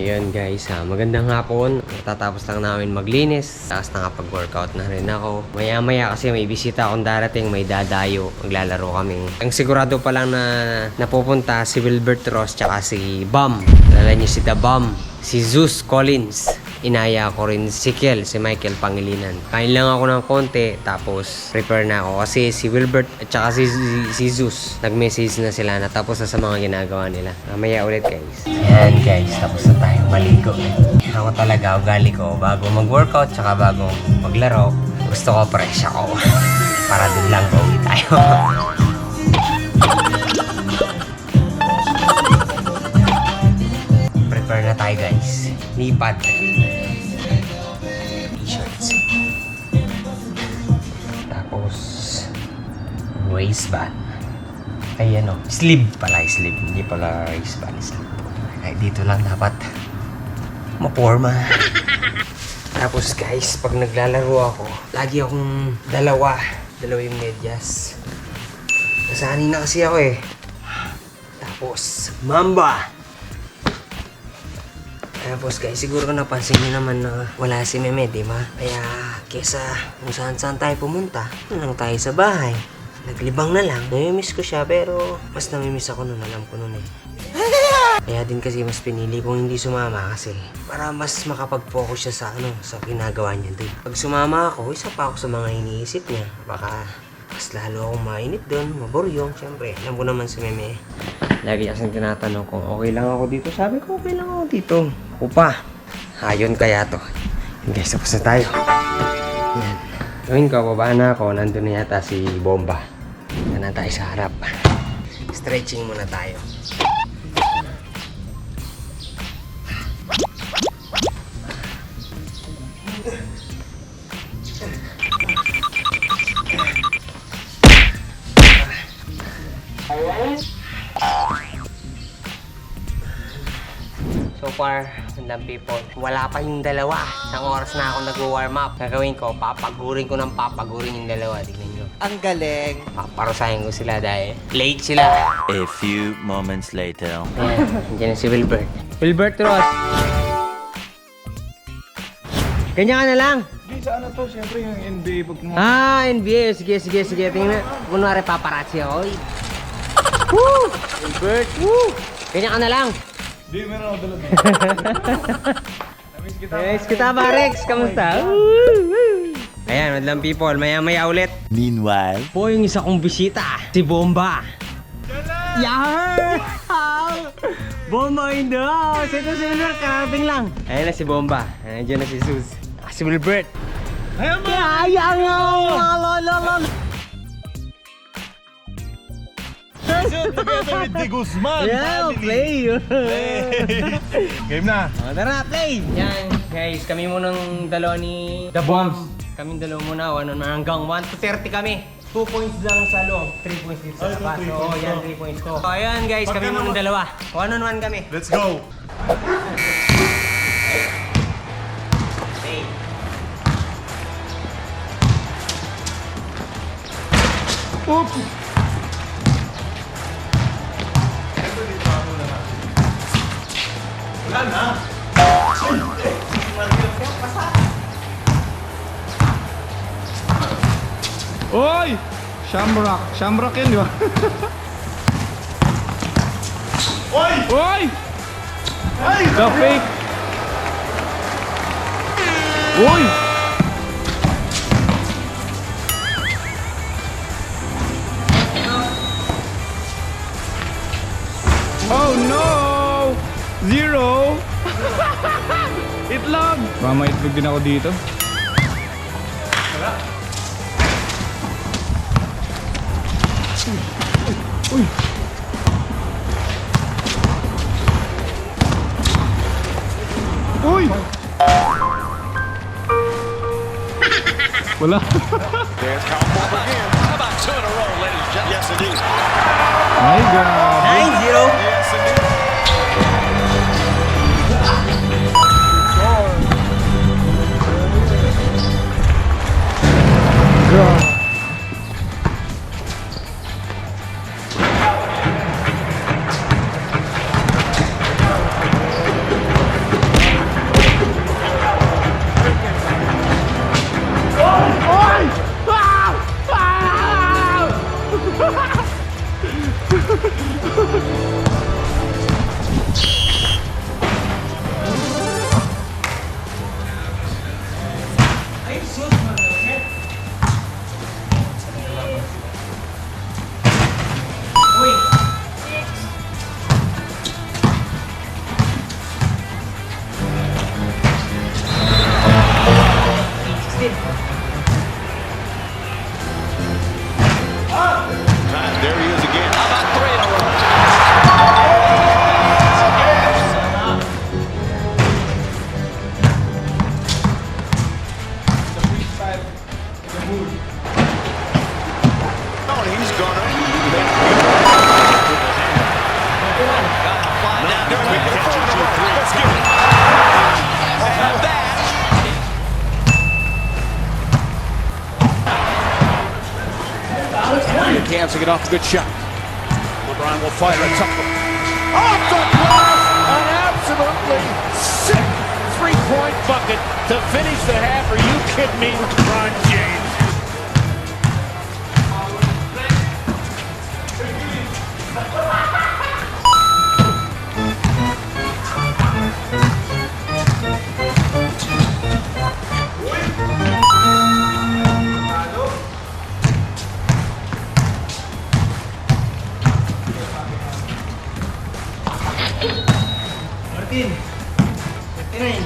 Ayun guys, magandang hapon. Tatapos lang namin maglinis. Tapos nakapag-workout na rin ako. Maya-maya kasi may bisita akong darating, may dadayo. Maglalaro kami. Ang sigurado pa lang na napupunta si Wilbert Ross tsaka si Bam. Alala niyo si The Bam. Si Zeus Collins. Inaya ko rin si Kel, si Michael Pangilinan. Kain lang ako ng konti, tapos prepare na ako. Kasi si Wilbert at saka si Zeus, nag-message na sila na tapos na sa mga ginagawa nila. Mamaya ulit guys. Ayan guys, tapos na tayo maligo. Ako talaga, ugali ko, bago mag-workout tsaka bago maglaro, gusto ko fresh ako. Para dun lang uwi tayo. Prepare na tayo guys. Lipad. T-shirts. Tapos waistband. Ay ano, sleeve pala, sleeve. Hindi pala waistband, sleeve. Ay dito lang dapat maporma. Tapos guys, pag naglalaro ako, lagi akong dalawa yung medyas. Nasanay na kasi ako eh. Tapos Mamba. Tapos guys, siguro napansin nyo naman na wala si Meme, di ba? Kaya kesa kung saan tayo pumunta, doon lang tayo sa bahay. Naglibang na lang. Namimiss ko siya, pero mas namimiss ako nung alam ko nun eh. Kaya din kasi mas pinili kong hindi sumama kasi para mas makapag-focus siya sa ginagawa niya doon. Pag sumama ako, isa pa ako sa mga iniisip niya. Baka mas lalo akong mainit doon, maboryong. Siyempre, alam ko naman si Meme. Lagi kasing tinatanong kung okay lang ako dito. Sabi ko, okay lang ako dito. Ako pa. Ayun kaya to. Yun guys, tapos na tayo. Yan. Gawin ko, baba na ako. Nandun na yata si Bomba. Yan na tayo sa harap. Stretching muna tayo. So far, ang people, wala pa yung dalawa. Isang oras na ako nag-warm up. Gagawin ko, papagurin ko ng papagurin yung dalawa. Tignan nyo. Ang galing. Paparusahin ko sila dahil late sila. A few moments later. Ayan, nandiyan na si Wilbert. Wilbert Ross! Ganyan ka na lang. Hindi, sa ano to? Siyempre yung NBA pag mga... NBA. Sige. Tingnan. Kunwari paparazzi ako. Woo! Wilbert, woo! Ganyan ka na lang. Hindi, meron ako dala. Namiss kita. Yes, kita ba, Rex? Kamusta? Ayan, madlang people. Maya ulit. Meanwhile, Po, yung isa kong bisita, si Bomba. Yar! Bomba in the house! Ito si Wilbert, karating lang. Ayan na si Bomba. Ayan na si Sus. Si Wilbert. Ayan mo! Ayan nga! Together with De Guzman. Yeah, play! Game na. Tara, play! Yan, guys, kami munang dalawa ni The Bombs. Kaming dalawa muna, hanggang 1 to 30 kami. 2 points lang sa loob, 3 points dito sa labas. Oo, yan, 3 points ko. So, ayan guys, kami munang dalawa. 1-on-1 kami. Let's go. Play. Oops! Wala na. Oy! Shamrock yan, di ba? Oy! Oy! Ay! The fake! Oy! Oh no! Zero! Itlog! Baka may itlog din ako dito. Wala. Uy! Uy! Wala. There's Kyle Korver again. How about 2 in a row, ladies and gentlemen? Yes, indeed. Ay, grabe. 9-0. Yes, indeed. Grabe. Cans to get off a good shot. LeBron will fire a tough one. Off the glass! An absolutely sick three-point bucket to finish the half. Are you kidding me, LeBron James? Martin! 59!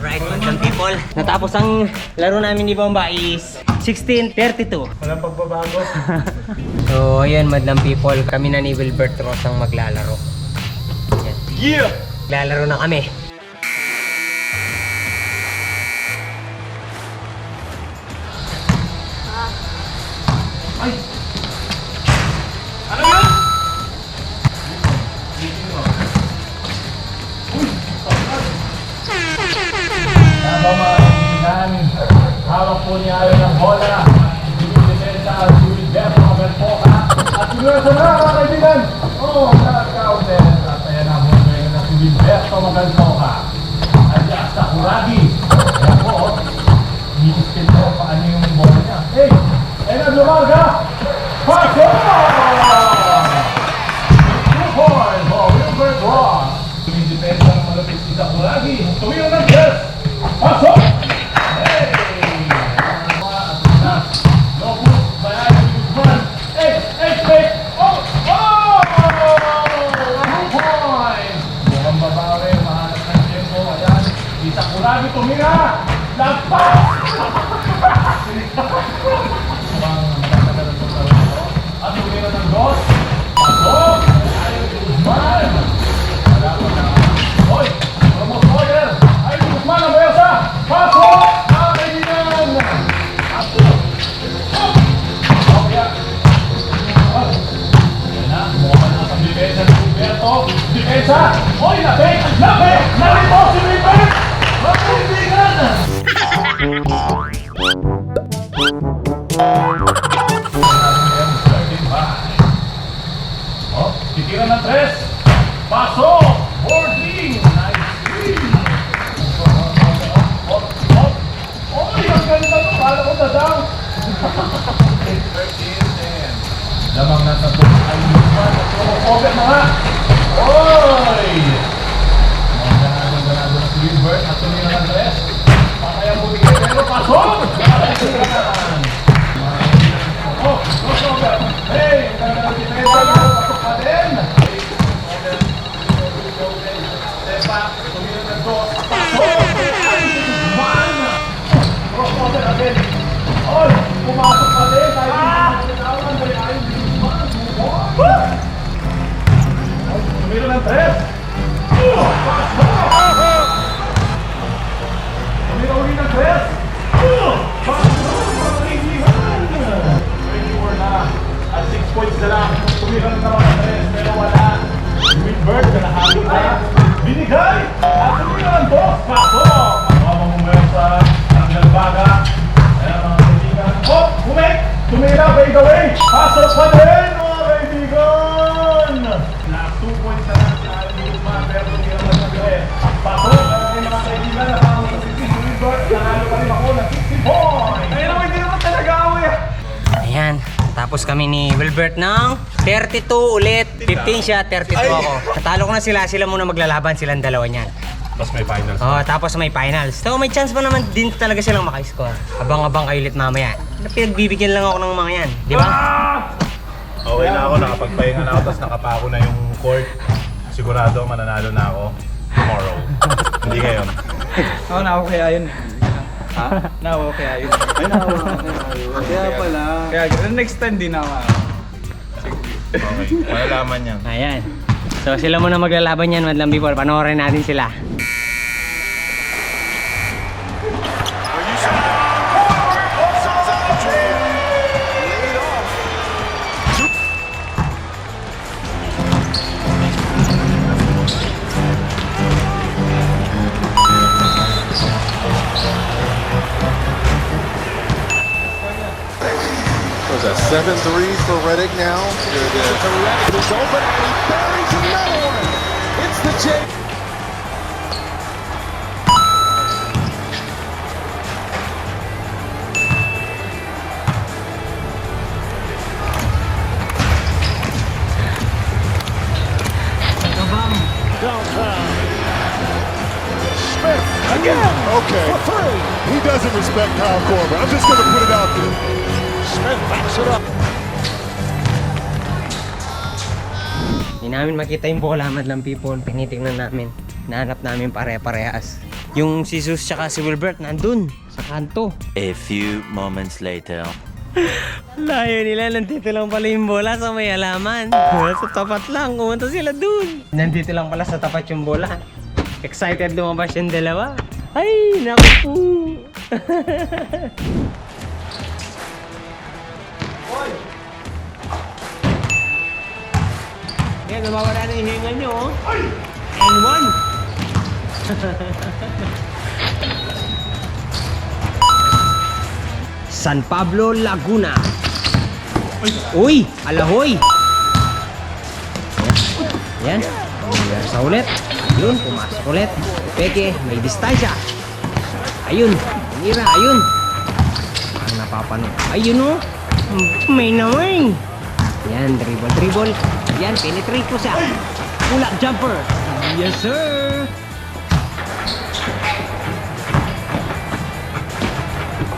Right, welcome people. Natapos ang laro namin ni Bomba is 16:32. Walang pagbabago. So, ayun, madlang people. Kami na ni Wilbert Ross ang maglalaro. Yan. Yeah! Maglalaro na kami. Hawak po niya ayaw ng bola. Dinidepensa ang Gilberto Aberpoca. At siguro sa mga kaibigan. Oh, counter. At ayan ang muna na si Gilberto Aberpoca. Adya sa Kuragi. Ayan po. Iispin po paano yung bola niya. Hey! Ayan ang lumaga. Pasok! 2 points for Wilbert Ross. Dinidepensa ng malapit si Sakuragi. Tumiro ng Jess. Pasok! Sakuragi tumira! Lagpas! At tumira ng dos. Pasok! Guzman! Wala pa na. Hoy! Promoter! Ay, Guzman ang bayasa! Pasok! Mga kaibigan! Pasok! Okay. Yan na. Mukhang na ang depensa ni Gilberto. Depensa! Hoy! Lapit! Lapit! Narito si Wilbert! Mga kaibigan! Oh, titira ng 3. Pasok! Boarding! Nice screen! Oh, ang ganda to! Kala ko na daw! 13-10. Lamang nasa book ay Guzman at over mga! Oy! Ganado na si Wilbert at tumira ng 3. Pakayang bumigay pero pasok! Oh, crossover! Hey! Ganda ng depensa! Pasok pa din! Step back, tumira ng 2. Pasok! Ay, si Guzman! Crossover again! Oy! Pumasok pa din! Dahil pinagkakawan dahil ayaw si Guzman! Tumira ng 3. Tumira uli ng 3. At 6 points na lang. Tumira ng 3 pero wala. Wilbert na nahali na. Binigay! At tumira ng 2. Pasok! Mamamumero sa Angel Baga. Ayan mga kaibigan. Oh! Kumik! Tumira by the way! Pasok pa din mga kaibigan! Last 2 points na lang si Alan Guzman pero tumira ng 3. Pasok! Ayan mga kaibigan. Nakakot sa 16 Wilbert. Nanalo pa rin ako ng 60 points! Ayun naman, hindi naman talaga ako eh! Ayan. Tapos kami ni Wilbert ng 32 ulit. 15 siya, 32 ako. Natalo ko na sila. Sila muna maglalaban. Silang dalawa niyan. Tapos may finals. Oh, tapos may finals. So may chance pa naman din talaga silang makiscore. Abang-abang kayo ulit mamaya. Pinagbibigyan lang ako ng mga yan. Di ba? Okay na ako, nakapagpahinga na ako, tapos nakapako na yung court. Sigurado mananalo na ako tomorrow. Hindi ngayon. Oo, nawa kaya yun. Ha? Nawa kaya yun. Ay, nawa Kaya pala. Kaya next time din nawa. Okay, malalaman yan. Ayan. So sila muna maglalaban yan, madlang people. Panoorin natin sila. 7-3 for Reddick now. Good. He's open and he buries another one. It's the J. Downtown. Smith again. Okay. For three. He doesn't respect Kyle Korver. I'm just going to put it out there. Smith backs it up. Hindi namin makita yung bola, madlang people. Pinitingnan namin. Nahanap namin pare-parehas. Yung si Sus tsaka si Wilbert nandun sa kanto. A few moments later. Layo nila, nandito lang pala yung bola sa may halaman. Sa tapat lang, kumunta sila dun. Nandito lang pala sa tapat yung bola. Excited lumabas yung dalawa. Ay, naku po. Yan, nawawala na yung hinga nyo, oh. And one. San Pablo, Laguna. Uy! Alahoy! Yan. Sa ulit. Ayun, pumasok ulit. Peke, may distansya. Ayun. Mira, ayun. Parang napapano. Ayun, oh. May naman. Yan, dribble. Yan, penetrate po siya. Pull-up jumper. Yes, sir.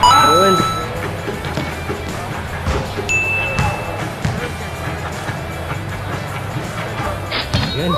Ayun. Yun.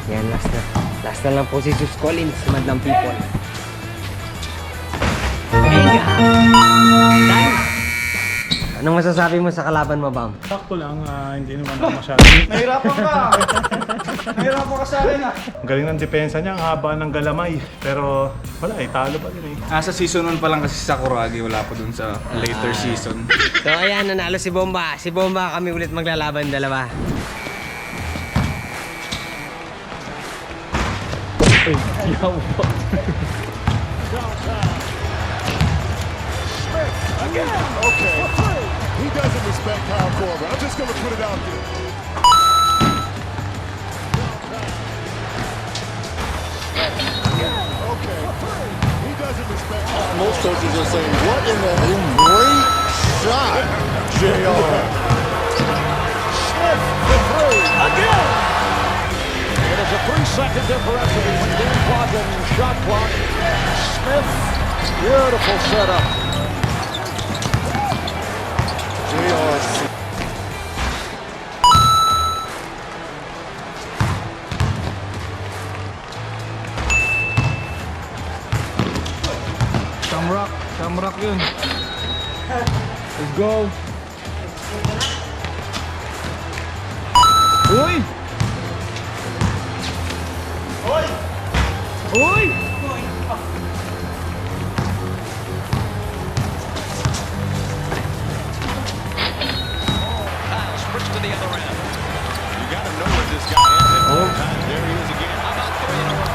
Yan, last na. Last na lang po si Sus Collins, madlang people. Mega! Time! Anong masasabi mo sa kalaban mo, Bam? Sakto lang, hindi naman ako masyado. Nahirapan ka! Nahirapan ka sa akin Ang galing ng depensa niya, ang haba ng galamay. Pero wala talo pa din Sa season 1 pa lang kasi sa Sakuragi, wala pa dun sa later season. So ayan, nanalo si Bomba. Si Bomba kami ulit maglalaban dalawa. Again. Okay. For three. He doesn't respect Kyle Korver. I'm just going to put it out there. Okay. He doesn't respect Kyle. Most coaches are saying, what in the great shot, JR. Smith for three. Again. It is a 3-second differential between Dan Plotkin and shot clock. Smith, beautiful setup. JR. Shamrock yun. Let's go. Uy! Uy! Sprints to the other end. You got to know where this guy is. There he is again. How about 3 in a row?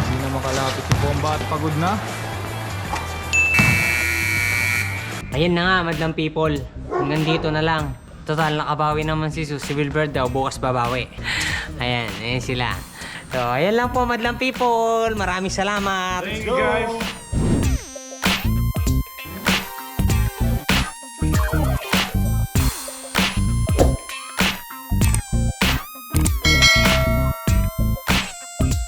Hindi na makalapit si Bomba at pagod na. Ayan na nga, madlang people. Hanggang dito na lang. Total, nakabawi naman si Sus. Si Wilbert daw, bukas babawi. Ayan sila. So, ayan lang po, madlang people. Maraming salamat. Thank you guys.